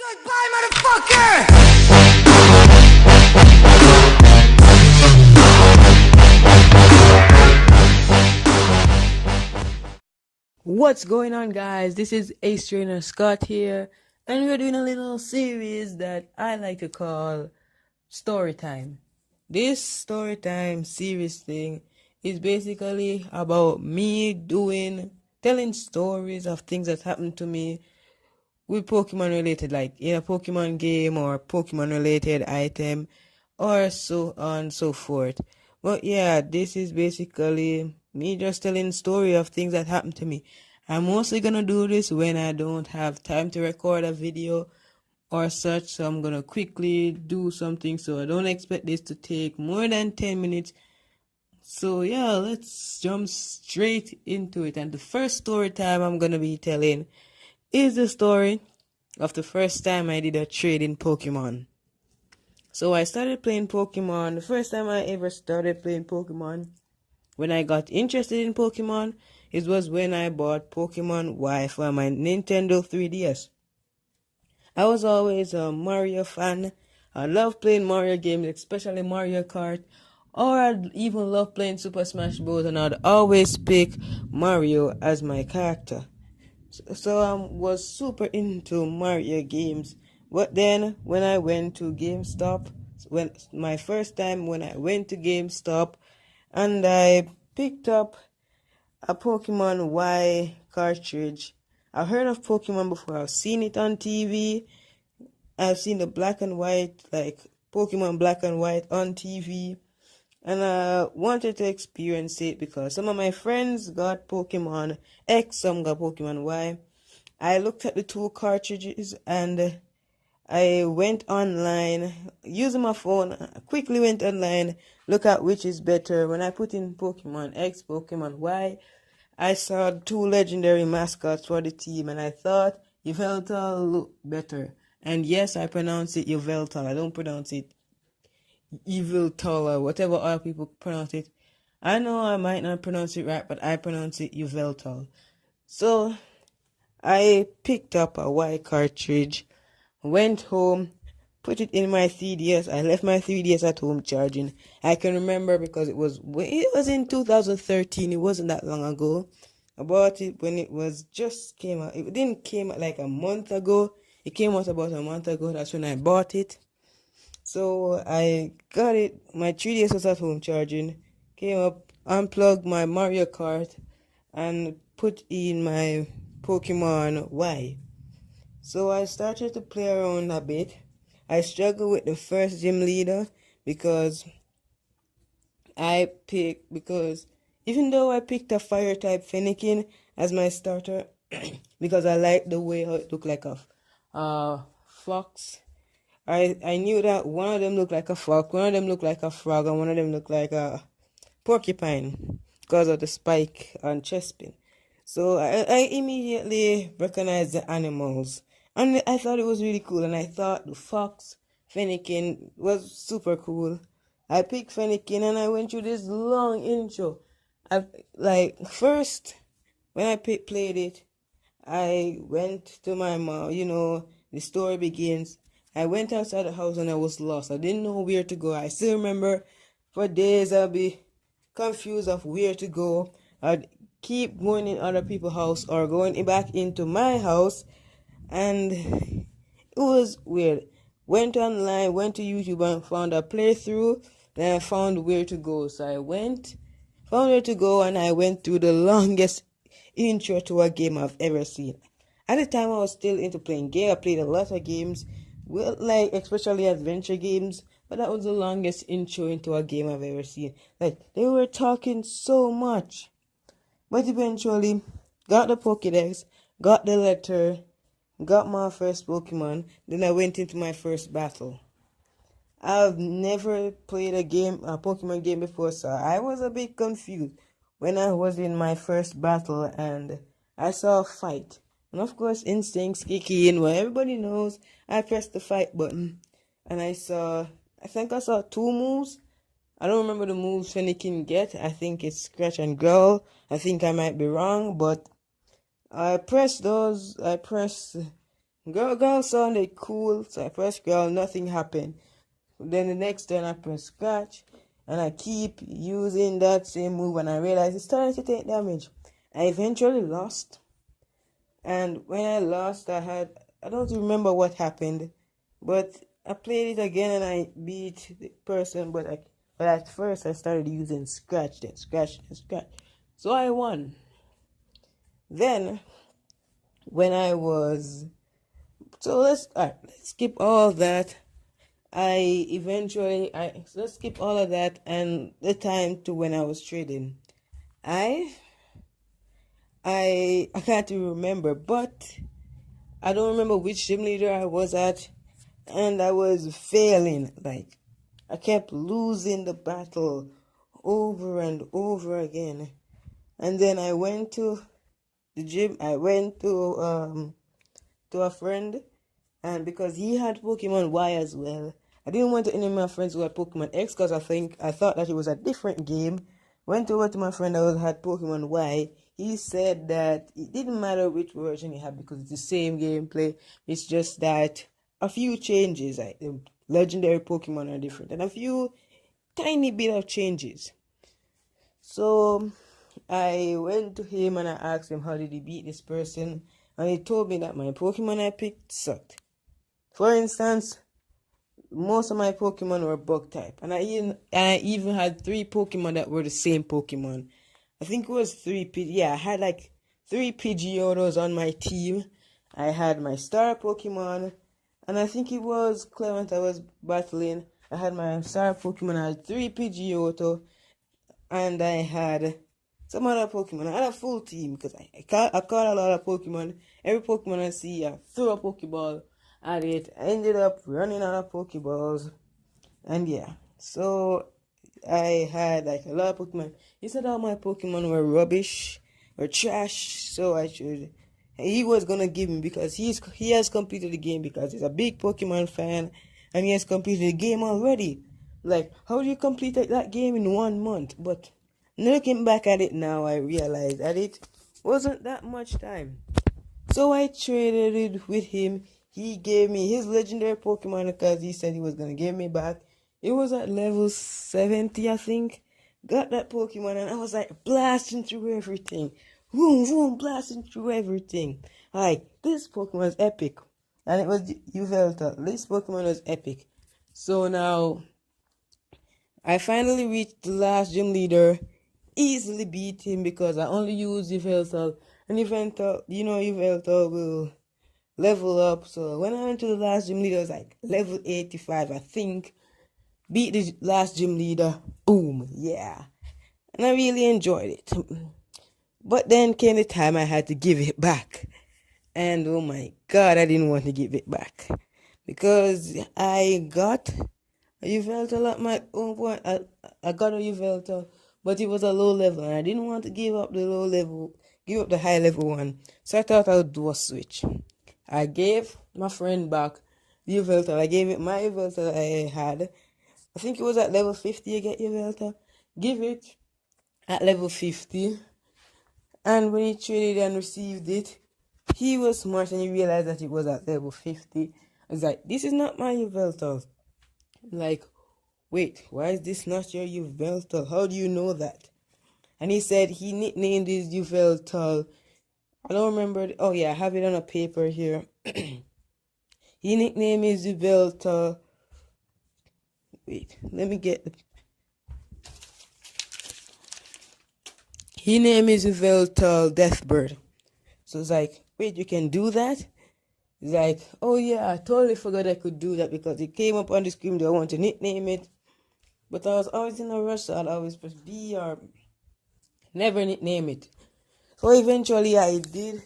Goodbye, motherfucker! What's going on, guys? This is Ace Trainer Scott here, and we're doing a little series that I like to call Story Time. This Story Time series thing is basically about me telling stories of things that happened to me with Pokemon related, like in a Pokemon game or Pokemon related item, or so on and so forth. But yeah, this is basically me just telling story of things that happened to me. I'm mostly gonna do this when I don't have time to record a video or such, so I'm gonna quickly do something. So I don't expect this to take more than 10 minutes. So yeah, let's jump straight into it. And the first story time I'm gonna be telling is the story of the first time I did a trade in Pokemon. So I started playing Pokemon. The first time I ever started playing Pokemon, when I got interested in Pokemon, it was when I bought Pokemon Y for my Nintendo 3DS. I was always a Mario fan. I love playing Mario games, especially Mario Kart, or I'd even love playing Super Smash Bros. And I'd always pick Mario as my character. So I was super into Mario games. But then when I went to GameStop, when my first time when I went to GameStop and I picked up a Pokemon Y cartridge. I've heard of Pokemon before. I've seen it on TV. I've seen the black and white, like Pokemon black and white on TV. And I wanted to experience it because some of my friends got Pokemon X, some got Pokemon Y. I looked at the two cartridges and I went online using my phone. I quickly went online, look at which is better. When I put in Pokemon X, Pokemon Y, I saw two legendary mascots for the team, and I thought Yveltal looked better. And yes, I pronounce it Yveltal. I don't pronounce it Yveltal or whatever other people pronounce it. I know I might not pronounce it right, but I pronounce it Yveltal. So I picked up a Y cartridge, went home, put it in my 3DS. I left my 3DS at home charging. I can remember because it was in 2013. It wasn't that long ago. I bought it when it was just came out. It didn't came out like a month ago. It came out about a month ago. That's when I bought it. So I got it. My 3DS was at home charging. Came up, unplugged my Mario Kart, and put in my Pokemon Y. So I started to play around a bit. I struggled with the first gym leader because even though I picked a fire type Fennekin as my starter because I liked the way how it looked like a fox. I knew that one of them looked like a fox, one of them looked like a frog, and one of them looked like a porcupine because of the spike on chest pin. So I immediately recognized the animals. And I thought it was really cool. And I thought the fox Fennekin was super cool. I picked Fennekin and I went through this long intro. First, when I played it, I went to my mom. The story begins. I went outside the house and I was lost. I didn't know where to go. I still remember for days I'll be confused of where to go. I'd keep going in other people's house or going back into my house, and it was weird. Went online, went to YouTube and found a playthrough. Then I found where to go. So I found where to go, and I went through the longest intro to a game I've ever seen. At the time, I was still into playing games. I played a lot of games, like especially adventure games. But that was the longest intro into a game I've ever seen. Like, they were talking so much. But eventually, got the Pokédex, got the letter, got my first Pokemon, then I went into my first battle. I've never played a Pokemon game before, so I was a bit confused when I was in my first battle and I saw a fight. And of course, instincts kick in. Well, everybody knows I pressed the fight button and I think I saw two moves. I don't remember the moves Fennekin get. I think it's Scratch and Growl. I think I might be wrong, but I pressed those. I pressed Girl sounded cool, so I pressed girl, nothing happened. Then the next turn I press scratch, and I keep using that same move, and I realize it's starting to take damage. I eventually lost, and when I lost, I don't remember what happened, but I played it again and I beat the person, but at first I started using scratch, then scratch, then scratch. So I won. Then when I was so let's skip all that. Let's skip all of that and the time to when I was trading. I can't even remember, but I don't remember which gym leader I was at, and I was failing. Like, I kept losing the battle over and over again. And then I went to the gym. I went to a friend, and because he had Pokemon Y as well, I didn't want to any of my friends who had Pokemon X because I thought that it was a different game. Went over to my friend that had Pokemon Y. He said that it didn't matter which version he had because it's the same gameplay. It's just that a few changes, like the legendary Pokemon are different, and a few tiny bit of changes. So I went to him and I asked him how did he beat this person, and he told me that my Pokemon I picked sucked. For instance, most of my Pokemon were bug type, and I even had 3 Pokemon that were the same Pokemon. I think it was 3 I had like 3 Pidgeotos on my team. I had my star Pokemon, and I think it was Clement I was battling. I had my star Pokemon, I had 3 Pidgeotto, and I had some other Pokemon. I had a full team because I caught a lot of Pokemon. Every Pokemon I see, I threw a Pokeball at it. I ended up running out of Pokeballs, and yeah, so I had like a lot of Pokemon. He said all my Pokemon were rubbish or trash, so he was gonna give me because he has completed the game because he's a big Pokemon fan and he has completed the game already. Like, how do you complete that game in 1 month? But looking back at it now, I realized that it wasn't that much time. So I traded it with him. He gave me his legendary Pokemon because he said he was gonna give me back. It was at level 70, I think. Got that Pokemon and I was like blasting through everything. Boom, boom, blasting through everything. Like, this Pokemon is epic. And it was Yveltal. This Pokemon was epic. So now, I finally reached the last gym leader. Easily beat him because I only use Yveltal. And Yveltal will level up. So when I went to the last gym leader, it was like level 85, I think. Beat the last gym leader. Boom, yeah. And I really enjoyed it. But then came the time I had to give it back. And oh my god, I didn't want to give it back. Because I got a Yveltal at my own point. I got a Yveltal, but it was a low level. And I didn't want to give up the high level one. So I thought I would do a switch. I gave my friend back the Yveltal. I gave it my Yveltal I had. I think it was at level 50 you get Yveltal. Give it at level 50. And when he traded and received it, he was smart and he realized that it was at level 50. I was like, this is not my Yveltal. Like, wait, why is this not your Yveltal? How do you know that? And he said he nicknamed his Yveltal. I don't remember. Oh yeah, I have it on a paper here. He nicknamed his Yveltal. Wait, let me get. He named his Yveltal Deathbird. So it's like, wait, you can do that? It's like, oh yeah, I totally forgot I could do that because it came up on the screen. Do I want to nickname it? But I was always in a rush, so I'd always press B or never nickname it. So eventually I did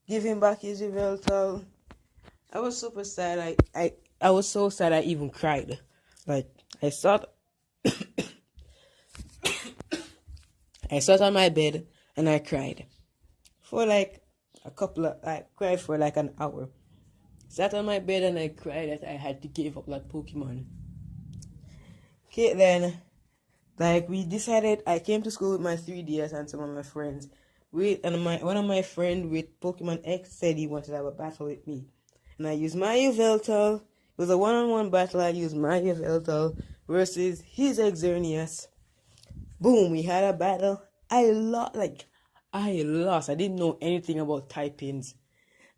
give him back his Yveltal. I was super sad. I was so sad I even cried. Like, I sat on my bed and I cried. For like I cried for like an hour. Sat on my bed and I cried that I had to give up that Pokemon. Okay, then, like, we decided, I came to school with my 3DS and some of my friends. One of my friends with Pokemon X said he wanted to have a battle with me. and I used my Yveltal. It was a one-on-one battle. I used my Yveltal versus his Xerneas. Boom, we had a battle. I lost. I didn't know anything about typings.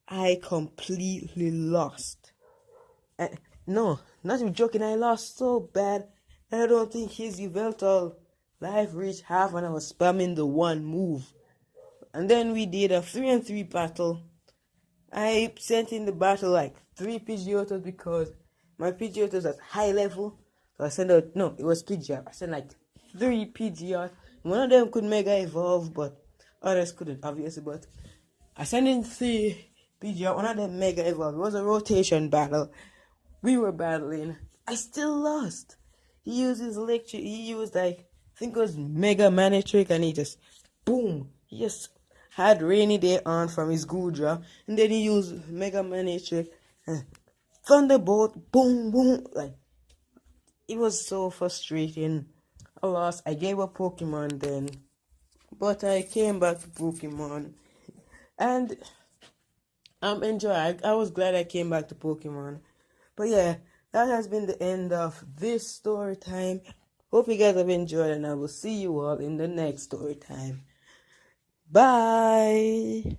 I completely lost. No, not even joking, I lost so bad. I don't think his Yveltal life reached half when I was spamming the one move. And then we did a 3-on-3 battle. I sent in the battle like 3 Pidgeotos because my Pidgeotos at high level. So I sent out, no, it was Pidgeot. I sent like 3 Pidgeot. One of them could Mega Evolve, but others couldn't, obviously. But I sent in 3 Pidgeot, one of them Mega Evolve. It was a rotation battle. We were battling. I still lost. He used his electric. He used like, I think it was Mega Manitrick, and he just boom. He just had Rainy Day on from his Goodra, and then he used Mega Manitrick and Thunderbolt. Boom, boom. Like it was so frustrating. I lost. I gave up Pokemon then, but I came back to Pokemon, and I'm enjoying. I was glad I came back to Pokemon. But yeah, that has been the end of this story time. Hope you guys have enjoyed, and I will see you all in the next story time. Bye.